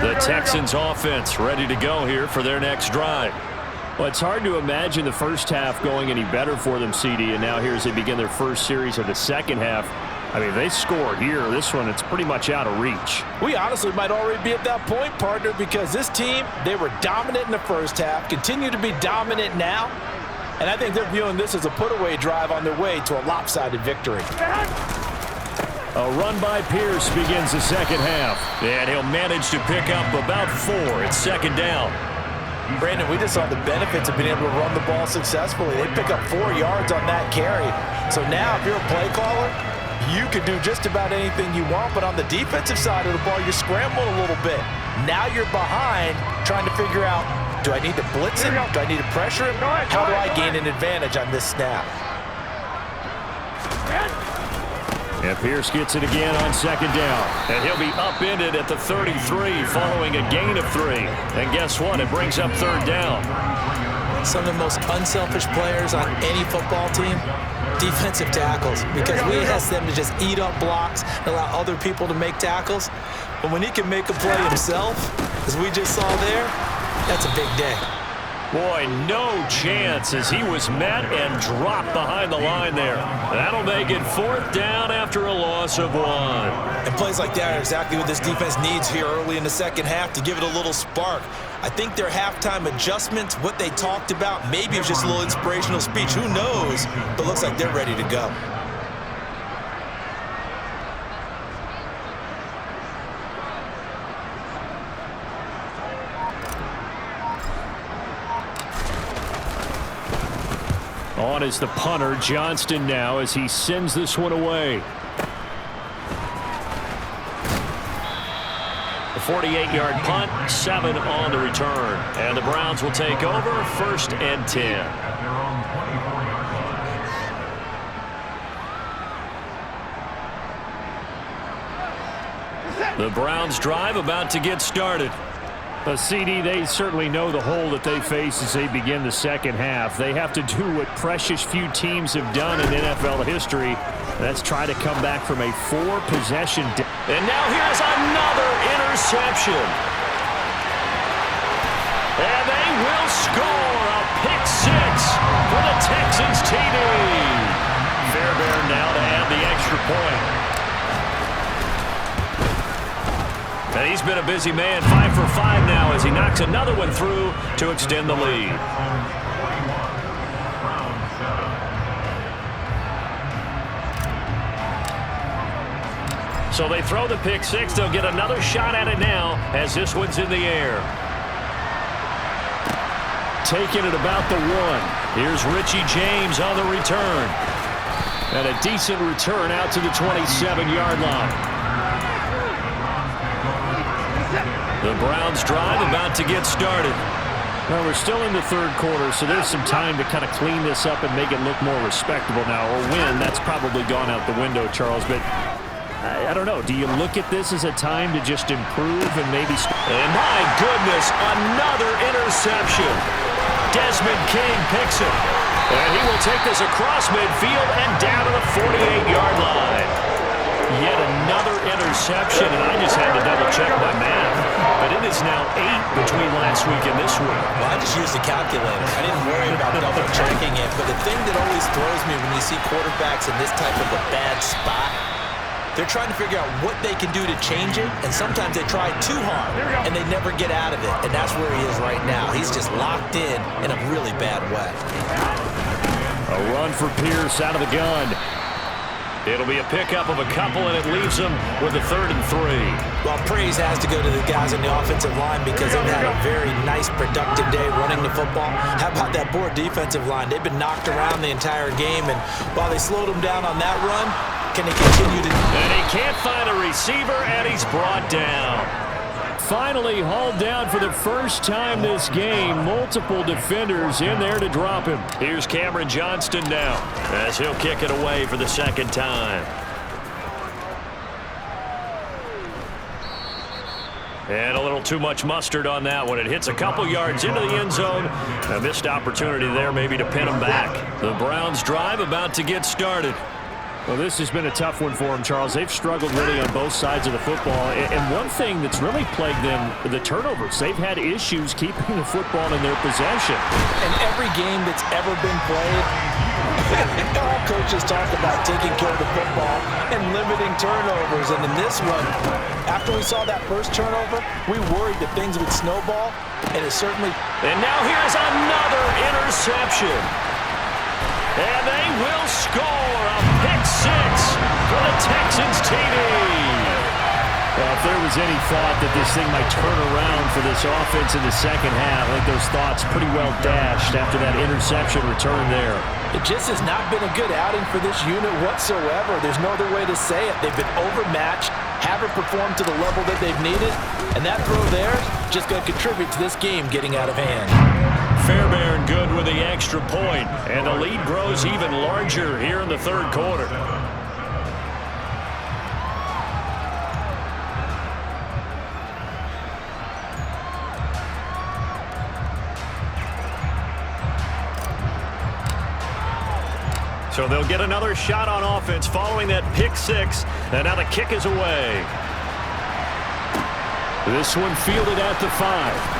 The Texans offense ready to go here for their next drive. Well, it's hard to imagine the first half going any better for them, CD, and now here as they begin their first series of the second half. I mean, they score here. This one, it's pretty much out of reach. We honestly might already be at that point, partner, because this team, they were dominant in the first half, continue to be dominant now, and I think they're viewing this as a put-away drive on their way to a lopsided victory. A run by Pierce begins the second half. And he'll manage to pick up about 4. It's second down. Brandon, we just saw the benefits of being able to run the ball successfully. They pick up 4 yards on that carry. So now if you're a play caller, you can do just about anything you want, but on the defensive side of the ball, you're scrambling a little bit. Now you're behind trying to figure out, do I need to blitz him? Do I need to pressure him? How do I gain an advantage on this snap? And Pierce gets it again on second down. And he'll be upended at the 33 following a gain of 3. And guess what? It brings up third down. Some of the most unselfish players on any football team, defensive tackles, because we ask them to just eat up blocks and allow other people to make tackles. But when he can make a play himself, as we just saw there, that's a big day. Boy, no chance as he was met and dropped behind the line there. That'll make it fourth down after a loss of 1. And plays like that are exactly what this defense needs here early in the second half to give it a little spark. I think their halftime adjustments, what they talked about, maybe it was just a little inspirational speech. Who knows? But looks like they're ready to go. On is the punter, Johnston, now as he sends this one away. A 48-yard punt, 7 on the return. And the Browns will take over, 1st and 10. The Browns drive about to get started. CD, they certainly know the hole that they face as they begin the second half. They have to do what precious few teams have done in NFL history. That's try to come back from a 4-possession. And now here's another interception. And they will score a pick 6 for the Texans TD. Fairbairn now to add the extra point. And he's been a busy man, 5 for 5 now as he knocks another one through to extend the lead. So they throw the pick 6. They'll get another shot at it now as this one's in the air. Taking it about the 1. Here's Richie James on the return. And a decent return out to the 27-yard line. The Browns drive about to get started. Well, we're still in the third quarter, so there's some time to kind of clean this up and make it look more respectable now. Or win, that's probably gone out the window, Charles. But I don't know. Do you look at this as a time to just improve and maybe... And my goodness, another interception. Desmond King picks it. And he will take this across midfield and down to the 48-yard line. Yet another interception, and I just had to double-check my math. But it is now 8 between last week and this week. Well, I just used the calculator. I didn't worry about double-checking it. But the thing that always throws me when you see quarterbacks in this type of a bad spot, they're trying to figure out what they can do to change it, and sometimes they try too hard, and they never get out of it. And that's where he is right now. He's just locked in a really bad way. A run for Pierce out of the gun. It'll be a pickup of a couple, and it leaves them with a 3rd and 3. Well, praise has to go to the guys on the offensive line because they've had a very nice, productive day running the football. How about that poor defensive line? They've been knocked around the entire game, and while they slowed them down on that run, can they continue to... And he can't find a receiver, and he's brought down. Finally hauled down for the first time this game. Multiple defenders in there to drop him. Here's Cameron Johnston now as he'll kick it away for the second time. And a little too much mustard on that one. It hits a couple yards into the end zone. A missed opportunity there maybe to pin him back. The Browns drive about to get started. Well, this has been a tough one for them, Charles. They've struggled really on both sides of the football. And one thing that's really plagued them, the turnovers. They've had issues keeping the football in their possession. In every game that's ever been played, all coaches talk about taking care of the football and limiting turnovers. And in this one, after we saw that first turnover, we worried that things would snowball, and it certainly... And now here's another interception. And they will score a pick six for the Texans TD. Well, if there was any thought that this thing might turn around for this offense in the second half, I think those thoughts pretty well dashed after that interception return there. It just has not been a good outing for this unit whatsoever. There's no other way to say it. They've been overmatched, haven't performed to the level that they've needed, and that throw there is just going to contribute to this game getting out of hand. Fairbairn good with the extra point, and the lead grows even larger here in the third quarter. So they'll get another shot on offense following that pick six, and now the kick is away. This one fielded at the 5.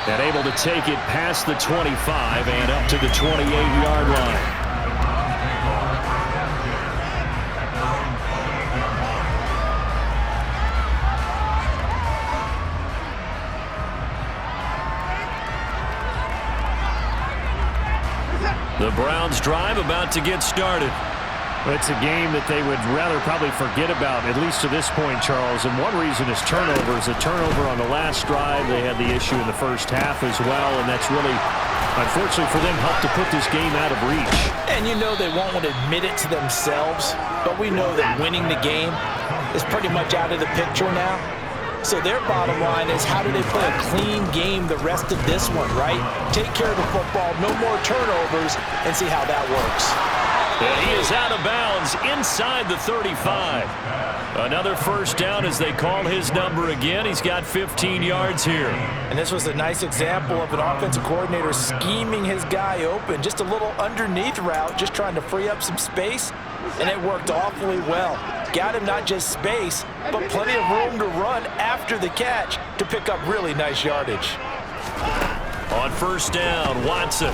And able to take it past the 25 and up to the 28-yard line. The Browns drive about to get started. It's a game that they would rather probably forget about, at least to this point, Charles. And one reason is turnovers. A turnover on the last drive. They had the issue in the first half as well, and that's really, unfortunately for them, helped to put this game out of reach. And you know they won't want to admit it to themselves, but we know that winning the game is pretty much out of the picture now. So their bottom line is, how do they play a clean game the rest of this one, right? Take care of the football, no more turnovers, and see how that works. And he is out of bounds inside the 35. Another first down as they call his number again. He's got 15 yards here. And this was a nice example of an offensive coordinator scheming his guy open. Just a little underneath route, just trying to free up some space, and it worked awfully well. Got him not just space, but plenty of room to run after the catch to pick up really nice yardage. On first down, Watson.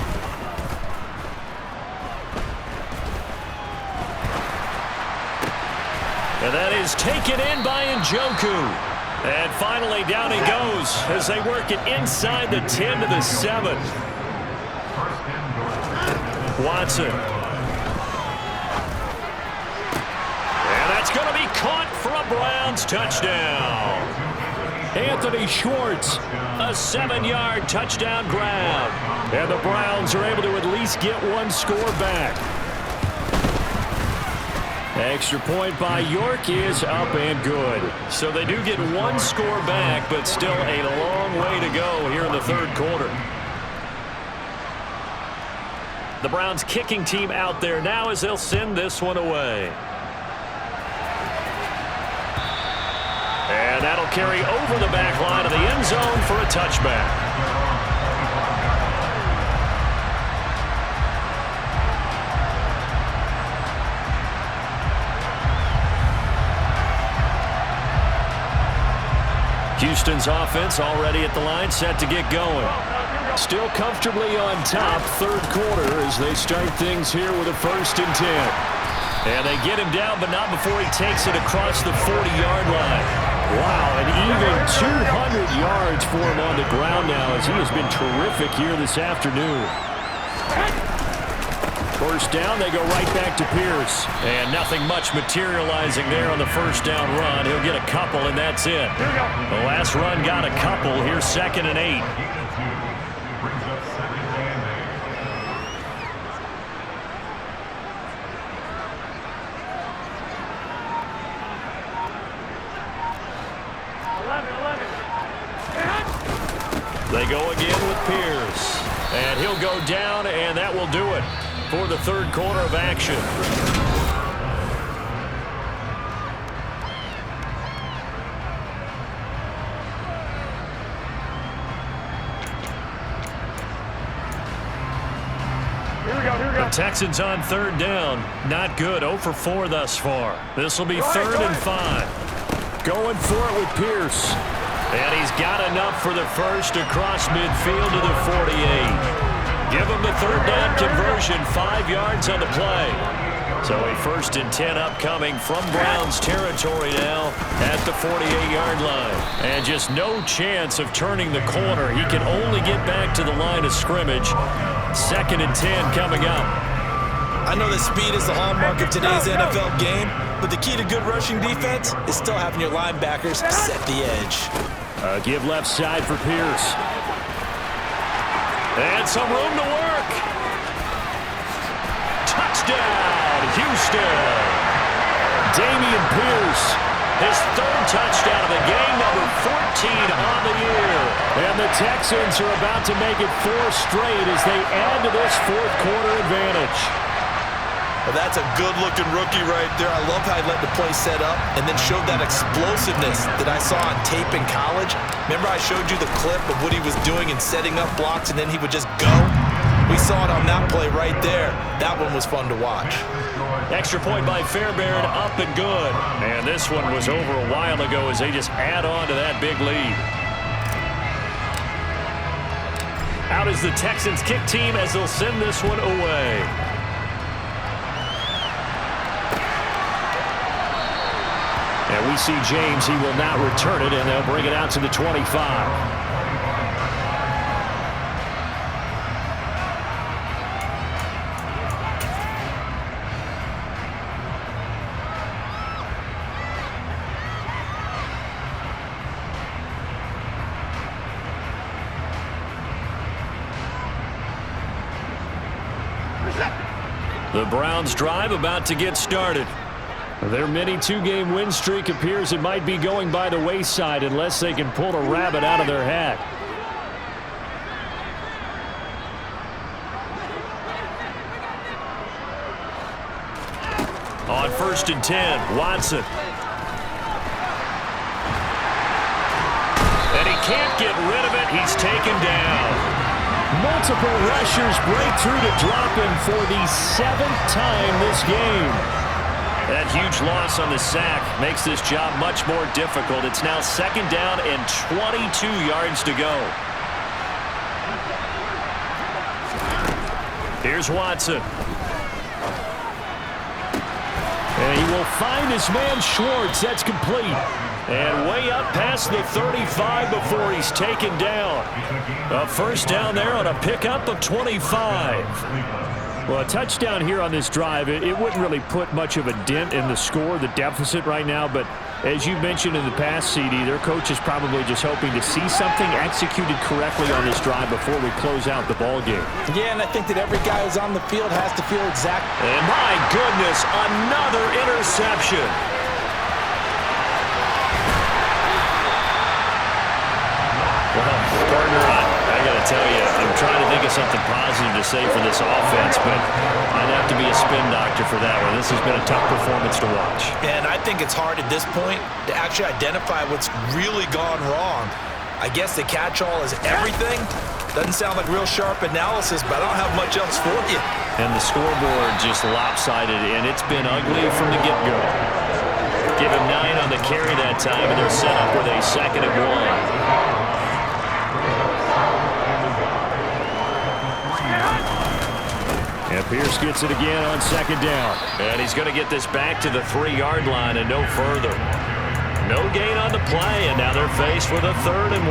And that is taken in by Njoku. And finally down he goes as they work it inside the 10 to the 7. Watson. And that's going to be caught for a Browns touchdown. Anthony Schwartz, a 7-yard touchdown grab. And the Browns are able to at least get one score back. Extra point by York is up and good. So they do get one score back, but still a long way to go here in the third quarter. The Browns kicking team out there now as they'll send this one away. And that'll carry over the back line of the end zone for a touchback. Houston's offense already at the line, set to get going. Still comfortably on top, third quarter, as they start things here with a 1st and 10. And they get him down, but not before he takes it across the 40-yard line. Wow, and even 200 yards for him on the ground now, as he has been terrific here this afternoon. First down, they go right back to Pierce. And nothing much materializing there on the first down run. He'll get a couple, and that's it. The last run got a couple. Here's 2nd and 8. They go again with Pierce. And he'll go down, and that will do it for the third quarter of action. Texans on third down. Not good. 0 for 4 thus far. This will be 3rd and 5. Going for it with Pierce. And he's got enough for the first across midfield to the 48. Give him the 3rd down conversion. 5 yards on the play. So a 1st and 10 upcoming from Browns territory now at the 48-yard line. And just no chance of turning the corner. He can only get back to the line of scrimmage. 2nd and 10 coming up. I know that speed is the hallmark of today's NFL game, but the key to good rushing defense is still having your linebackers set the edge. Give left side for Pierce. And some room to work. Touchdown, Houston. Damian Pierce. His 3rd touchdown of the game, number 14 on the year. And the Texans are about to make it 4 straight as they add to this 4th quarter advantage. Well, that's a good-looking rookie right there. I love how he let the play set up and then showed that explosiveness that I saw on tape in college. Remember I showed you the clip of what he was doing and setting up blocks, and then he would just go? We saw it on that play right there. That one was fun to watch. Extra point by Fairbairn, up and good. And this one was over a while ago as they just add on to that big lead. Out is the Texans kick team as they'll send this one away. And we see James. He will not return it, and they'll bring it out to the 25. The Browns drive about to get started. Their mini 2-game win streak appears it might be going by the wayside unless they can pull a rabbit out of their hat. On 1st and 10, Watson. And he can't get rid of it. He's taken down. Multiple rushers break through to drop him for the 7th time this game. That huge loss on the sack makes this job much more difficult. It's now 2nd down and 22 yards to go. Here's Watson. And he will find his man Schwartz. That's complete. And way up past the 35 before he's taken down. A 1st down there on a pickup of 25. Well, a touchdown here on this drive, it wouldn't really put much of a dent in the score, the deficit right now. But as you mentioned in the past, CD, their coach is probably just hoping to see something executed correctly on this drive before we close out the ball game. Yeah, and I think that every guy who's on the field has to feel exact. And my goodness, another interception. Well, partner, I got to tell you, I'm trying to think of something positive to say for this offense, but I'd have to be a spin doctor for that one. This has been a tough performance to watch. And I think it's hard at this point to actually identify what's really gone wrong. I guess the catch-all is everything. Doesn't sound like real sharp analysis, but I don't have much else for you. And the scoreboard just lopsided, and it's been ugly from the get-go. Give him 9 on the carry that time, and they're set up with a 2nd and 1. And Pierce gets it again on 2nd down. And he's going to get this back to the 3-yard line and no further. No gain on the play, and now they're faced with a 3rd and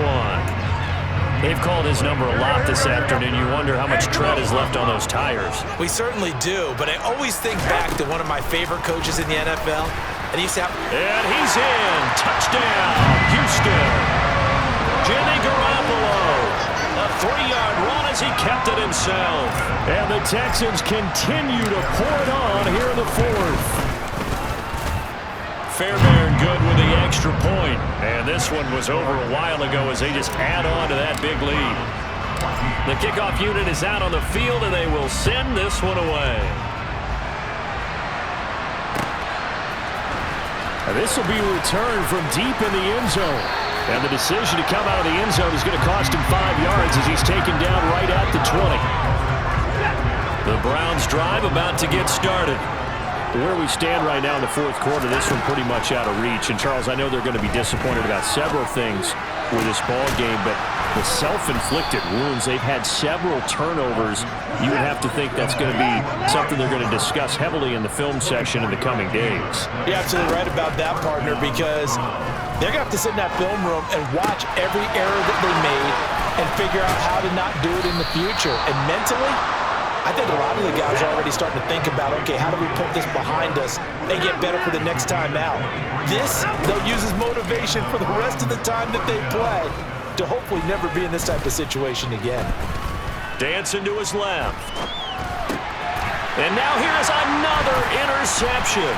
1. They've called his number a lot this afternoon. You wonder how much tread is left on those tires. We certainly do, but I always think back to one of my favorite coaches in the NFL. And he's out. And he's in. Touchdown, Houston. Jimmy Garoppolo. A 3-yard run as he kept it himself. And the Texans continue to pour it on here in the 4th. Fairbairn good with the extra point. And this one was over a while ago as they just add on to that big lead. The kickoff unit is out on the field, and they will send this one away. And this will be returned from deep in the end zone. And the decision to come out of the end zone is going to cost him 5 yards as he's taken down right at the 20. The Browns drive about to get started. Where we stand right now in the fourth quarter, this one pretty much out of reach. And, Charles, I know they're going to be disappointed about several things with this ball game, but the self-inflicted wounds, they've had several turnovers. You would have to think that's going to be something they're going to discuss heavily in the film session in the coming days. You're absolutely right about that, partner, because they're going to have to sit in that film room and watch every error that they made and figure out how to not do it in the future. And mentally, I think a lot of the guys are already starting to think about, okay, how do we put this behind us and get better for the next time out? This, they'll use as motivation for the rest of the time that they play to hopefully never be in this type of situation again. Dancing to his left. And now here's another interception.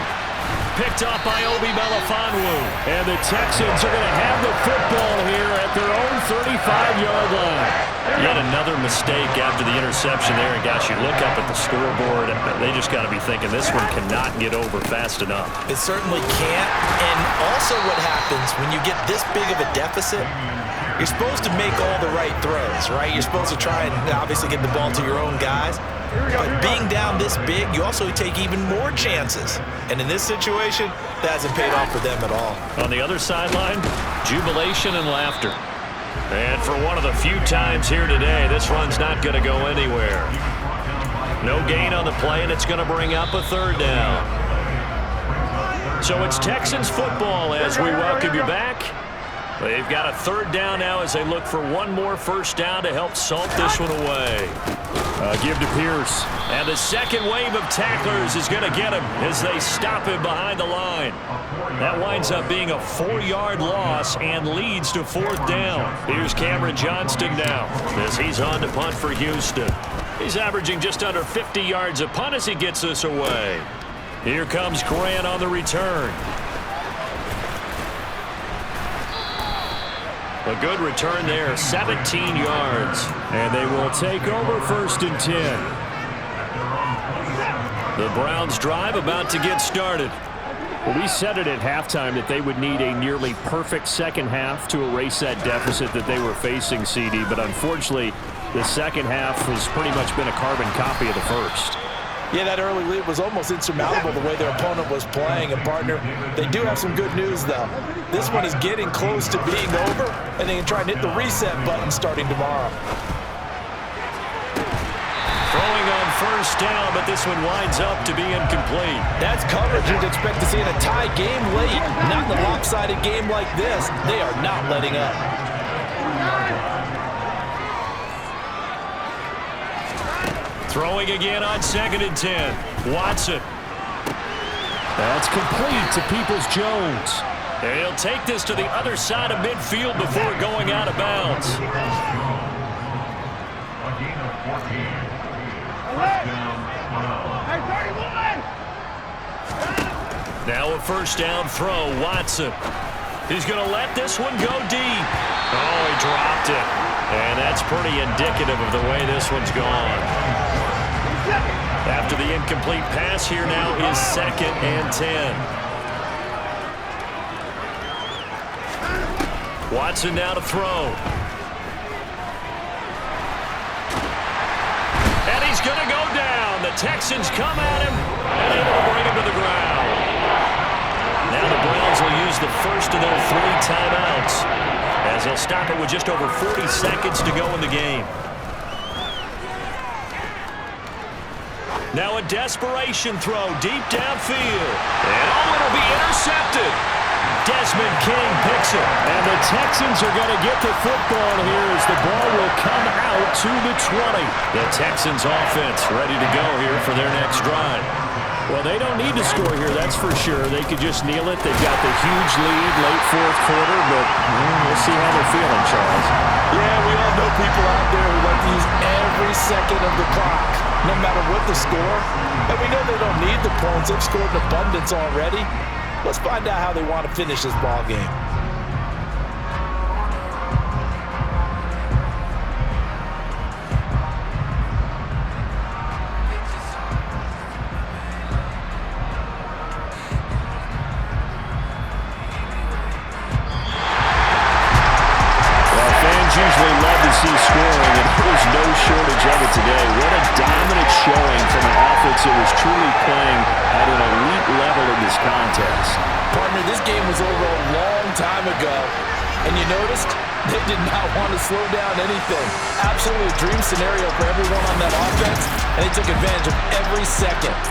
Picked off by Obi Melifonwu. And the Texans are going to have the football here at their own 35-yard line. Yet another mistake after the interception there. And, gosh, you look up at the scoreboard, they just got to be thinking this one cannot get over fast enough. It certainly can't. And also what happens when you get this big of a deficit, you're supposed to make all the right throws, right? You're supposed to try and obviously get the ball to your own guys. But being down this big, you also take even more chances. And in this situation, that hasn't paid off for them at all. On the other sideline, jubilation and laughter. And for one of the few times here today, this run's not going to go anywhere. No gain on the play, and it's going to bring up a third down. So it's Texans football as we welcome you back. They've got a third down now as they look for one more first down to help salt this one away. Give to Pierce. And the second wave of tacklers is going to get him as they stop him behind the line. That winds up being a 4-yard loss and leads to fourth down. Here's Cameron Johnston now as he's on to punt for Houston. He's averaging just under 50 yards a punt as he gets this away. Here comes Grant on the return. A good return there, 17 yards. And they will take over first and 10. The Browns drive about to get started. Well, we said it at halftime that they would need a nearly perfect second half to erase that deficit that they were facing, CD. But unfortunately, the second half has pretty much been a carbon copy of the first. Yeah, that early lead was almost insurmountable the way their opponent was playing. And, partner, they do have some good news, though. This one is getting close to being over, and they can try and hit the reset button starting tomorrow. Throwing on first down, but this one winds up to be incomplete. That's coverage you'd expect to see in a tie game late. Not in a lopsided game like this. They are not letting up. Throwing again on 2nd and 10. Watson. That's complete to Peoples-Jones. And he'll take this to the other side of midfield before going out of bounds. Now a first down throw, Watson. He's going to let this one go deep. Oh, he dropped it. And that's pretty indicative of the way this one's gone. After the incomplete pass, here now is 2nd and 10. Watson now to throw. And he's going to go down. The Texans come at him and able to bring him to the ground. Now the Browns will use the first of their 3 timeouts as they'll stop it with just over 40 seconds to go in the game. Now a desperation throw deep downfield. And it'll be intercepted. Desmond King picks it. And the Texans are going to get the football here as the ball will come out to the 20. The Texans offense ready to go here for their next drive. Well, they don't need to score here, that's for sure. They could just kneel it. They've got the huge lead late fourth quarter, but we'll see how they're feeling, Charles. Yeah, we all know people out there who like to use every second of the clock, no matter what the score. And we know they don't need the points. They've scored in abundance already. Let's find out how they want to finish this ball game. Usually love to see scoring, and there's no shortage of it today. What a dominant showing from an offense that was truly playing at an elite level in this contest. Partner, this game was over a long time ago, and you noticed they did not want to slow down anything. Absolutely a dream scenario for everyone on that offense, and they took advantage of every second.